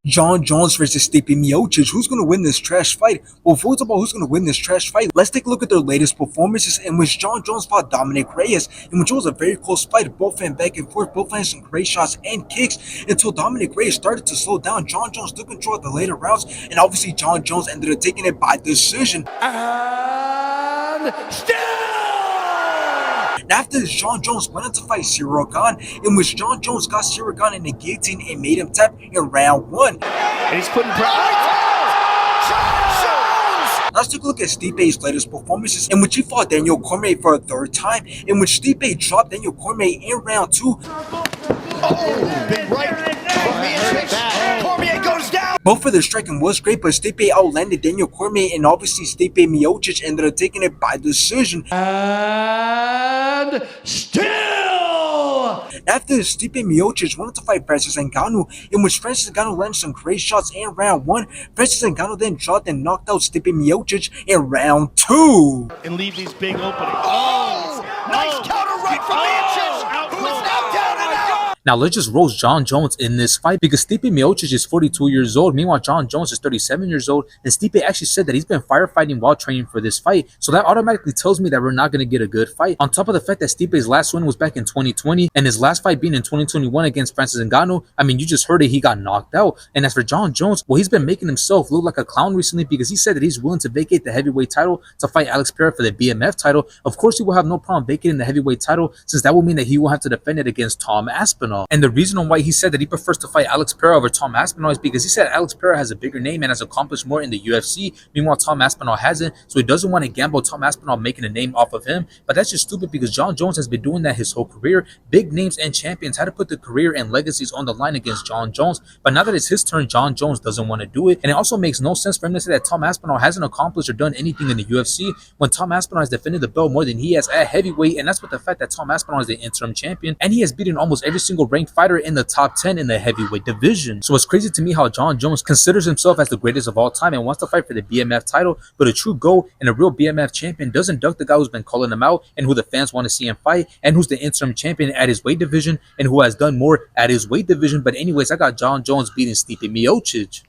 Jon Jones versus Stipe Miocic. Who's going to win this trash fight? Well, before we talk about who's going to win this trash fight, let's take a look at their latest performances in which Jon Jones fought Dominic Reyes, in which it was a very close fight. Both went back and forth, both had some great shots and kicks until Dominic Reyes started to slow down. Jon Jones took control of the later rounds, and obviously Jon Jones ended up taking it by decision. And still! And after this, Jon Jones went on to fight Ciryl Gane, in which Jon Jones got Ciryl Gane in the guillotine and made him tap in round one. And he's putting pressure. Let's take a look at Stipe's latest performances, in which he fought Daniel Cormier for a third time, in which Stipe dropped Daniel Cormier in round two. Big right. Cormier goes down. Both of their striking was great, but Stipe outlanded Daniel Cormier, and obviously Stipe Miocic ended up taking it by decision. And still! After this, Stipe Miocic wanted to fight Francis Ngannou, in which Francis Ngannou landed some great shots in round one. Francis Ngannou then dropped and knocked out Stipe Miocic in round two. And leave these big openings. Oh! Nice counter right from Miocic, who is now down and out. Now let's just roast Jon Jones in this fight because Stipe Miocic is 42 years old. Meanwhile, Jon Jones is 37 years old. And Stipe actually said that he's been firefighting while training for this fight. So that automatically tells me that we're not going to get a good fight. On top of the fact that Stipe's last win was back in 2020 and his last fight being in 2021 against Francis Ngannou, I mean, you just heard it. He got knocked out. And as for Jon Jones, well, he's been making himself look like a clown recently because he said that he's willing to vacate the heavyweight title to fight Alex Pereira for the BMF title. Of course, he will have no problem vacating the heavyweight title since that will mean that he will have to defend it against Tom Aspinall. And the reason why he said that he prefers to fight Alex Pereira over Tom Aspinall is because he said Alex Pereira has a bigger name and has accomplished more in the UFC. Meanwhile, Tom Aspinall hasn't, so he doesn't want to gamble Tom Aspinall making a name off of him. But that's just stupid because Jon Jones has been doing that his whole career. Big names and champions had to put their career and legacies on the line against Jon Jones. But now that it's his turn, Jon Jones doesn't want to do it. And it also makes no sense for him to say that Tom Aspinall hasn't accomplished or done anything in the UFC when Tom Aspinall has defended the belt more than he has at heavyweight. And that's with the fact that Tom Aspinall is the interim champion and he has beaten almost every single ranked fighter in the top 10 in the heavyweight division. So it's crazy to me how Jon Jones considers himself as the greatest of all time and wants to fight for the BMF title, but a true GOAT and a real BMF champion doesn't duck the guy who's been calling him out and who the fans want to see him fight and who's the interim champion at his weight division and who has done more at his weight division. But anyways, I got Jon Jones beating Stipe Miocic.